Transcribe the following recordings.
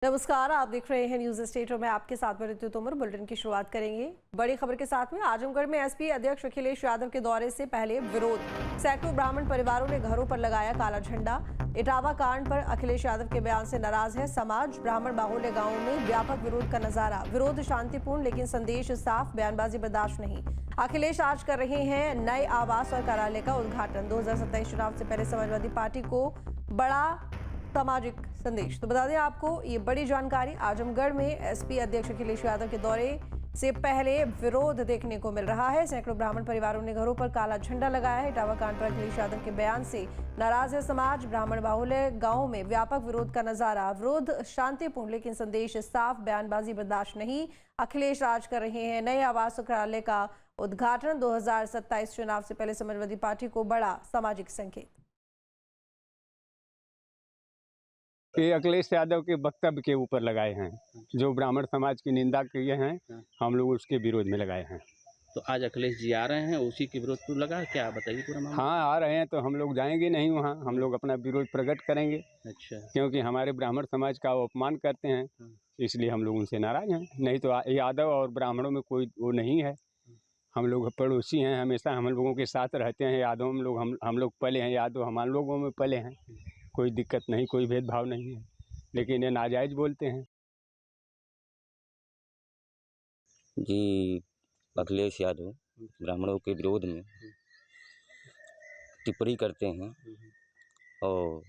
नमस्कार, आप देख रहे हैं न्यूज स्टेट और मैं आपके साथ में ऋतु तोमर। बुलेटिन की शुरुआत करेंगे बड़ी खबर के साथ में। आजमगढ़ में एसपी अध्यक्ष अखिलेश यादव के दौरे से पहले विरोध। सैकड़ों ब्राह्मण परिवारों ने घरों पर लगाया काला झंडा। इटावा कांड पर अखिलेश यादव के बयान से नाराज है समाज। ब्राह्मण बाहुल्य गांवों में व्यापक विरोध का नजारा। विरोध शांतिपूर्ण लेकिन संदेश साफ, बयानबाजी बर्दाश्त नहीं। अखिलेश आज कर रहे हैं नए आवास और कार्यालय का उद्घाटन। 2027 चुनाव से पहले समाजवादी पार्टी को बड़ा सामाजिक संदेश। तो बता दें आपको ये बड़ी जानकारी। आजमगढ़ में एसपी अध्यक्ष अखिलेश यादव के दौरे से पहले विरोध देखने को मिल रहा है। सैकड़ों ब्राह्मण परिवारों ने घरों पर काला झंडा लगाया है। इटावा कांड पर अखिलेश यादव के बयान से नाराज है समाज। ब्राह्मण बाहुल्य गांवों में व्यापक विरोध का नजारा। विरोध शांतिपूर्ण लेकिन संदेश साफ, बयानबाजी बर्दाश्त नहीं। अखिलेश आज कर रहे हैं नए आवास और कार्यालय का उद्घाटन। 2027 चुनाव से पहले समाजवादी पार्टी को बड़ा सामाजिक संकेत। ये अखिलेश यादव के वक्तव्य के ऊपर लगाए हैं, जो ब्राह्मण समाज की निंदा किए हैं, हम लोग उसके विरोध में लगाए हैं। तो आज अखिलेश जी आ रहे हैं, उसी के विरोध पर लगा, क्या बताइए पूरा मामला? हाँ, आ रहे हैं तो हम लोग जाएंगे नहीं वहाँ, हम लोग अपना विरोध प्रकट करेंगे। अच्छा, क्योंकि हमारे ब्राह्मण समाज का वो अपमान करते हैं, इसलिए हम लोग उनसे नाराज हैं। नहीं तो यादव और ब्राह्मणों में कोई वो नहीं है। हम लोग पड़ोसी हैं, हमेशा हम लोगों के साथ रहते हैं। यादव हम लोग पले हैं, यादव हमारे लोगों में पले हैं। कोई दिक्कत नहीं, कोई भेदभाव नहीं है, लेकिन ये नाजायज बोलते हैं। जी, अखिलेश यादव ब्राह्मणों के विरोध में टिप्पणी करते हैं और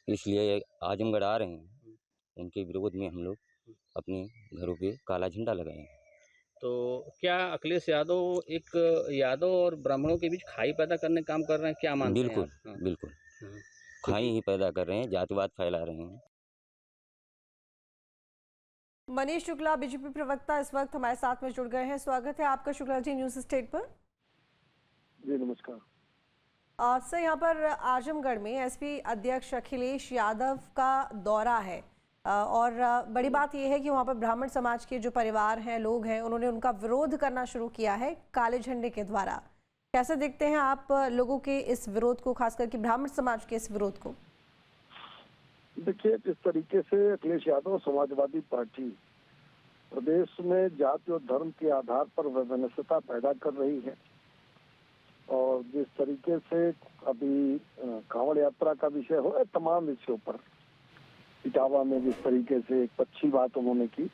इसलिए आजमगढ़ आ रहे हैं। उनके विरोध में हम लोग अपने घरों पे काला झंडा लगाए हैं। तो क्या अखिलेश यादव एक यादव और ब्राह्मणों के बीच खाई पैदा करने का काम कर रहे हैं, क्या मानते हैं बिल्कुल, आप? बिल्कुल खाई ही पैदा कर रहे हैं, जातिवाद फैला रहे हैं। मनीष शुक्ला बीजेपी प्रवक्ता इस वक्त हमारे साथ में जुड़ गए हैं। स्वागत है आपका शुक्ला जी न्यूज स्टेट पर। जी नमस्कार। सर, यहाँ पर आजमगढ़ में एसपी अध्यक्ष अखिलेश यादव का दौरा है और बड़ी बात यह है कि वहाँ पर ब्राह्मण समाज के जो परिवार हैं, लोग हैं, उन्होंने उनका विरोध करना शुरू किया है काले झंडे के द्वारा। कैसे देखते हैं आप लोगों के इस विरोध को, खासकर कि ब्राह्मण समाज के इस विरोध को? देखिए, जिस तरीके से अखिलेश यादव समाजवादी पार्टी प्रदेश में जाति और धर्म के आधार पर वैमनस्यता पैदा कर रही है और जिस तरीके से अभी कांवड़ यात्रा का विषय हो, तमाम विषयों पर इटावा में जिस तरीके से एक अच्छी बात उन्होंने की,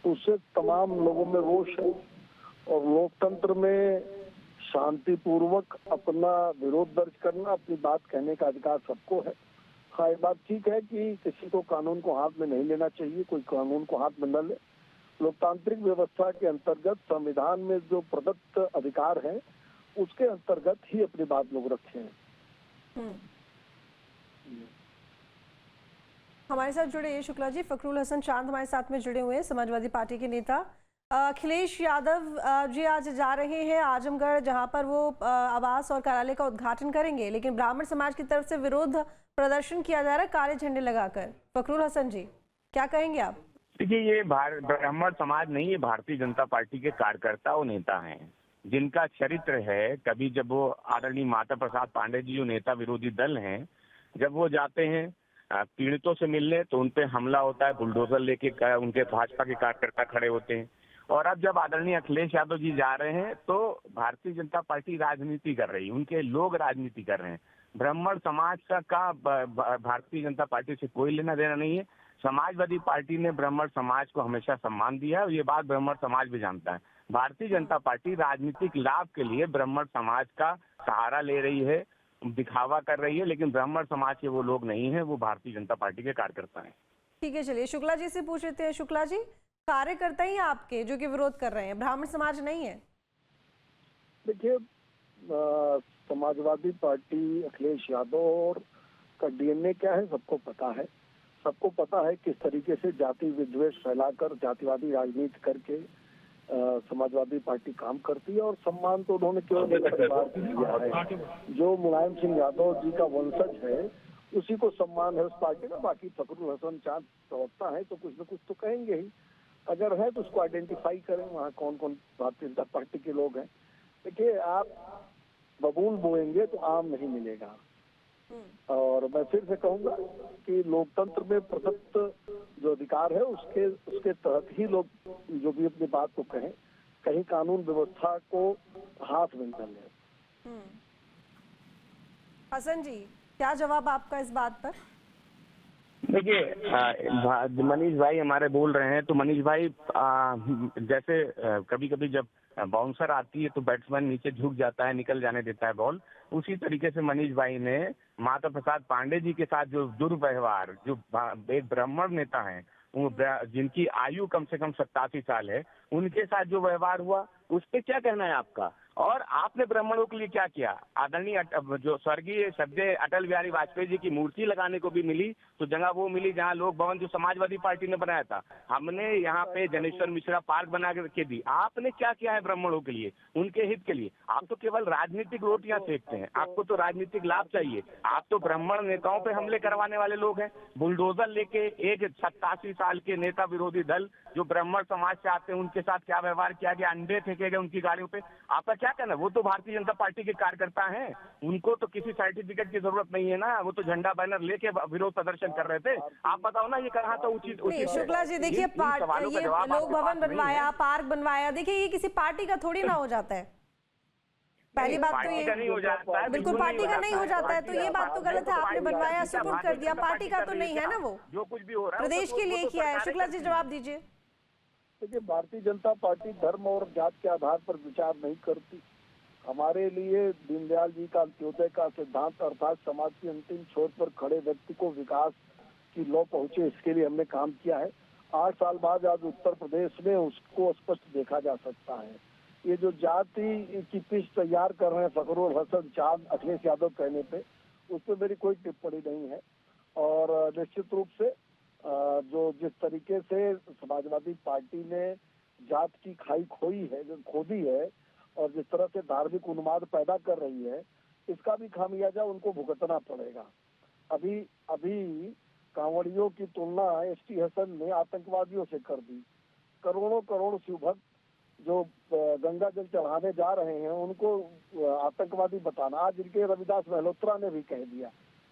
तो उससे तमाम लोगों में रोष है। और लोकतंत्र में शांतिपूर्वक अपना विरोध दर्ज करना, अपनी बात कहने का अधिकार सबको है। हाँ, ये बात ठीक है कि किसी को कानून को हाथ में नहीं लेना चाहिए, कोई कानून को हाथ में न ले। लोकतांत्रिक व्यवस्था के अंतर्गत संविधान में जो प्रदत्त अधिकार है, उसके अंतर्गत ही अपनी बात लोग रखे हैं। हमारे साथ जुड़े शुक्ला जी, फखरुल हसन चांद हमारे साथ में जुड़े हुए हैं, समाजवादी पार्टी के नेता। अखिलेश यादव जी आज जा रहे हैं आजमगढ़, जहां पर वो आवास और कार्यालय का उद्घाटन करेंगे, लेकिन ब्राह्मण समाज की तरफ से विरोध प्रदर्शन किया जा रहा है काले झंडे लगाकर। फखरुल हसन जी, क्या कहेंगे आप? देखिए, ये ब्राह्मण समाज नहीं, ये भारतीय जनता पार्टी के कार्यकर्ता और नेता हैं, जिनका चरित्र है। कभी जब वो आदरणीय माता प्रसाद पांडे जी, जो नेता विरोधी दल हैं, जब वो जाते हैं पीड़ितों से मिलने, तो उन पे हमला होता है, बुलडोजर लेके उनके भाजपा के कार्यकर्ता खड़े होते हैं। और अब जब आदरणीय अखिलेश यादव जी जा रहे हैं, तो भारतीय जनता पार्टी राजनीति कर रही है, उनके लोग राजनीति कर रहे हैं। ब्राह्मण समाज का भारतीय जनता पार्टी से कोई लेना देना नहीं है। समाजवादी पार्टी ने ब्राह्मण समाज को हमेशा सम्मान दिया है और ये बात ब्राह्मण समाज भी जानता है। भारतीय जनता पार्टी राजनीतिक लाभ के लिए ब्राह्मण समाज का सहारा ले रही है, दिखावा कर रही है, लेकिन ब्राह्मण समाज के वो लोग नहीं है, वो भारतीय जनता पार्टी के कार्यकर्ता हैं। ठीक है, चलिए शुक्ला जी से पूछ लेते हैं। शुक्ला जी, कार्यकर्ता ही आपके जो कि विरोध कर रहे हैं, ब्राह्मण समाज नहीं है? देखिए, समाजवादी पार्टी अखिलेश यादव का डीएनए क्या है सबको पता है। सबको पता है किस तरीके से जाति विद्वेष फैलाकर, जातिवादी राजनीति करके समाजवादी पार्टी काम करती है। और सम्मान तो उन्होंने केवल एक परिवार को दिया है, जो मुलायम सिंह यादव जी का वंशज है, उसी को सम्मान है उस पार्टी में। बाकी फखरुल हसन चांद प्रवक्ता है तो कुछ न कुछ तो कहेंगे ही। अगर है तो उसको आइडेंटिफाई करें, वहाँ कौन कौन भारतीय जनता पार्टी के लोग हैं। देखिए, आप बबूल बोएंगे तो आम नहीं मिलेगा। और मैं फिर से कहूंगा कि लोकतंत्र में प्रदत्त जो अधिकार है, उसके उसके तहत ही लोग जो भी अपनी बात को कहें, कहीं कानून व्यवस्था को हाथ में न लें। हसन जी, क्या जवाब आपका इस बात पर? देखिए, मनीष भाई हमारे बोल रहे हैं, तो मनीष भाई जैसे कभी कभी जब बाउंसर आती है तो बैट्समैन नीचे झुक जाता है, निकल जाने देता है बॉल, उसी तरीके से मनीष भाई ने माता प्रसाद पांडे जी के साथ जो दुर्व्यवहार, जो एक ब्राह्मण नेता हैं, जिनकी आयु कम से कम 87 साल है, उनके साथ जो व्यवहार हुआ उस पे क्या कहना है आपका? और आपने ब्राह्मणों के लिए क्या किया? आदरणीय जो स्वर्गीय श्रद्धेय अटल बिहारी वाजपेयी जी की मूर्ति लगाने को भी मिली तो जगह वो मिली जहां लोक भवन जो समाजवादी पार्टी ने बनाया था, हमने यहाँ पे जनेश्वर मिश्रा पार्क बना के दी। आपने क्या किया है ब्राह्मणों के लिए, उनके हित के लिए? आप तो केवल राजनीतिक रोटियां सेकते हैं, आपको तो राजनीतिक लाभ चाहिए। आप तो ब्राह्मण नेताओं पे हमले करवाने वाले लोग हैं। बुलडोजर लेके एक 87 साल के नेता विरोधी दल जो ब्राह्मण समाज से आते हैं उनके साथ क्या व्यवहार किया गया, अंडे फेंके गए उनकी गाड़ियों पे, आपका क्या कहना? वो तो भारतीय जनता पार्टी के कार्यकर्ता हैं, उनको तो किसी सर्टिफिकेट की जरूरत नहीं है ना, वो तो झंडा बैनर लेके विरोध प्रदर्शन कर रहे थे। आप बताओ ना ये कहाँ था उचित? नहीं शुक्ला जी, देखिए ये लोक भवन बनवाया, पार्क बनवाया, देखिए ये किसी पार्टी का थोड़ी ना हो जाता है। पहली बात तो ये नहीं हो जाता है, बिल्कुल पार्टी का नहीं हो जाता है, तो ये बात तो गलत है। आपने बनवाया, सपोर्ट कर दिया, पार्टी का तो नहीं है ना, वो जो कुछ भी हो रहा है प्रदेश के लिए किया है। शुक्ला जी जवाब दीजिए। देखिए, भारतीय जनता पार्टी धर्म और जात के आधार पर विचार नहीं करती। हमारे लिए दीनदयाल जी का अंत्योदय का सिद्धांत अर्थात समाज की अंतिम छोर पर खड़े व्यक्ति को विकास की लौ पहुंचे, इसके लिए हमने काम किया है। 8 साल बाद आज उत्तर प्रदेश में उसको स्पष्ट देखा जा सकता है। ये जो जाति की पिच तैयार कर रहे हैं फखरुल हसन चांद, अखिलेश यादव कहने पे, उस पर मेरी कोई टिप्पणी नहीं है। और निश्चित रूप से जो जिस तरीके से समाजवादी पार्टी ने जात की खाई खोदी है और जिस तरह से धार्मिक उन्माद पैदा कर रही है, इसका भी खामियाजा उनको भुगतना पड़ेगा। अभी कांवड़ियों की तुलना एसटी हसन ने आतंकवादियों से कर दी। करोड़ शिव भक्त जो गंगा जल चढ़ाने जा रहे हैं उनको आतंकवादी बताना, आज इनके रविदास मल्होत्रा ने भी कह दिया।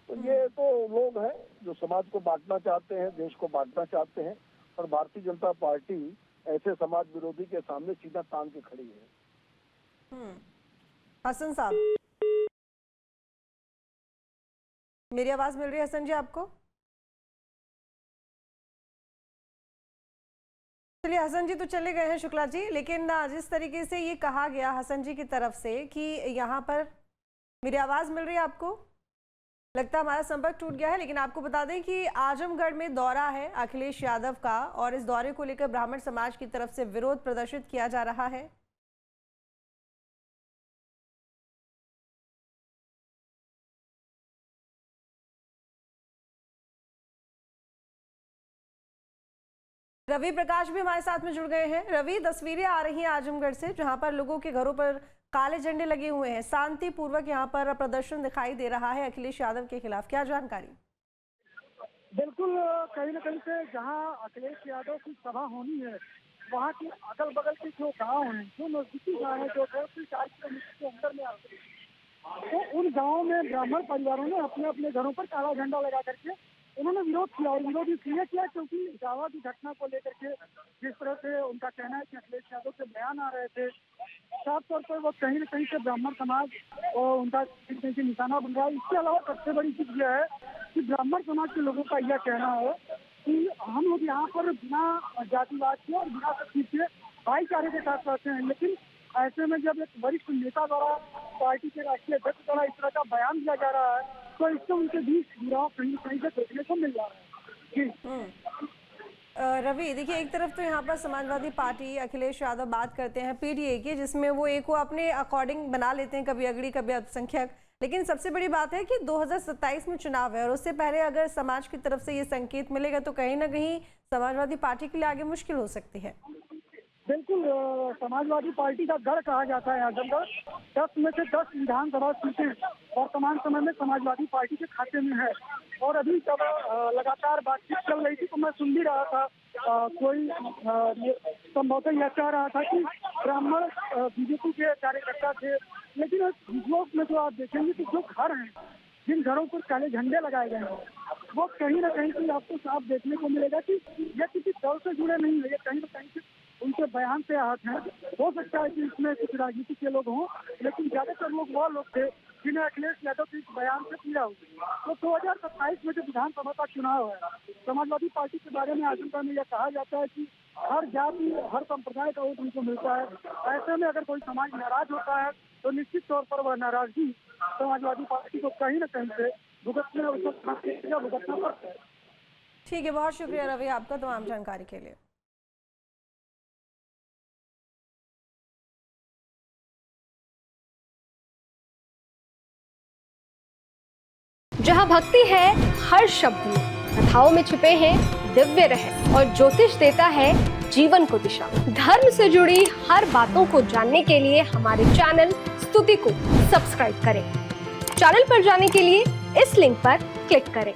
तो ये तो लोग हैं जो समाज को बांटना चाहते हैं, देश को बांटना चाहते हैं, और भारतीय जनता पार्टी ऐसे समाज विरोधी के सामने सीधा तान के खड़ी है। हसन साहब, मेरी आवाज मिल रही है हसन जी आपको? चलिए हसन जी तो चले गए हैं शुक्ला जी, लेकिन जिस तरीके से ये कहा गया हसन जी की तरफ से कि यहाँ पर, मेरी आवाज मिल रही है आपको? लगता है हमारा संपर्क टूट गया है, लेकिन आपको बता दें कि आजमगढ़ में दौरा है अखिलेश यादव का और इस दौरे को लेकर ब्राह्मण समाज की तरफ से विरोध प्रदर्शित किया जा रहा है। रवि प्रकाश भी हमारे साथ में जुड़ गए हैं। रवि, तस्वीरें आ रही हैं आजमगढ़ से जहां पर लोगों के घरों पर काले झंडे लगे हुए हैं, शांतिपूर्वक यहां पर प्रदर्शन दिखाई दे रहा है अखिलेश यादव के खिलाफ, क्या जानकारी? बिल्कुल, कहीं न कहीं से जहां अखिलेश यादव की सभा होनी है वहां के अगल बगल के जो गांव हैं, जो नजदीकी गांव है, जो 2 से 4 किलोमीटर के अंदर में आते हैं, तो उन गाँव में ब्राह्मण परिवारों ने अपने अपने घरों पर काला झंडा लगा करके उन्होंने विरोध किया। और विरोध इसलिए किया क्योंकि जावा की घटना को लेकर के जिस तरह से उनका कहना है कि अखिलेश यादव के बयान आ रहे थे, साफ तौर पर वो कहीं न कहीं से ब्राह्मण समाज और उनका कहीं से निशाना बन रहा है। इसके अलावा सबसे बड़ी चीज यह है कि ब्राह्मण समाज के लोगों का यह कहना है कि हम लोग यहाँ पर बिना जातिवाद के और बिना तकलीफ के भाईचारे के साथ रहते हैं, लेकिन ऐसे में जब एक वरिष्ठ नेता द्वारा, पार्टी के राष्ट्रीय अध्यक्ष द्वारा इस तरह का बयान दिया जा रहा है तो इससे उनके बीच जुड़ाव कहीं कहीं से देखने को मिल रहा है। जी रवि, देखिए एक तरफ तो यहाँ पर समाजवादी पार्टी अखिलेश यादव बात करते हैं पीडीए की, जिसमें वो एक को अपने अकॉर्डिंग बना लेते हैं, कभी अगड़ी कभी अल्पसंख्यक, लेकिन सबसे बड़ी बात है कि 2027 में चुनाव है और उससे पहले अगर समाज की तरफ से ये संकेत मिलेगा तो कहीं ना कहीं समाजवादी पार्टी के लिए आगे मुश्किल हो सकती है। बिल्कुल, समाजवादी पार्टी का गढ़ कहा जाता है आजमगढ़। 10 में से 10 विधानसभा सीटें वर्तमान समय में समाजवादी पार्टी के खाते में है। और अभी जब लगातार बातचीत चल रही थी तो मैं सुन भी रहा था, कोई संभवतः यह कह रहा था कि ब्राह्मण बीजेपी के कार्यकर्ता थे, लेकिन वीडियो में जो आप देखेंगे कि जो घर हैं, जिन घरों पर काले झंडे लगाए गए हैं, वो कहीं ना कहीं आपको साफ देखने को मिलेगा कि यह से आहत हैं। हो सकता है कि इसमें कुछ राजनीति के लोग हों, लेकिन ज्यादातर लोग वह लोग थे जिन्हें अखिलेश यादव के इस बयान से पीड़ा हुई। तो 2027 में जो विधानसभा का चुनाव है, समाजवादी पार्टी के बारे में आजमगढ़ में यह कहा जाता है कि हर जाति हर संप्रदाय का वोट उनको मिलता है। ऐसे में अगर कोई समाज नाराज होता है तो निश्चित तौर पर वह नाराजगी समाजवादी पार्टी को कहीं न कहीं से भुगतना पड़ता है। ठीक है, बहुत शुक्रिया रवि आपका तमाम जानकारी के लिए। जहां भक्ति है हर शब्द में, कथाओं में छिपे हैं दिव्य रहस्य और ज्योतिष देता है जीवन को दिशा। धर्म से जुड़ी हर बातों को जानने के लिए हमारे चैनल स्तुति को सब्सक्राइब करें। चैनल पर जाने के लिए इस लिंक पर क्लिक करें।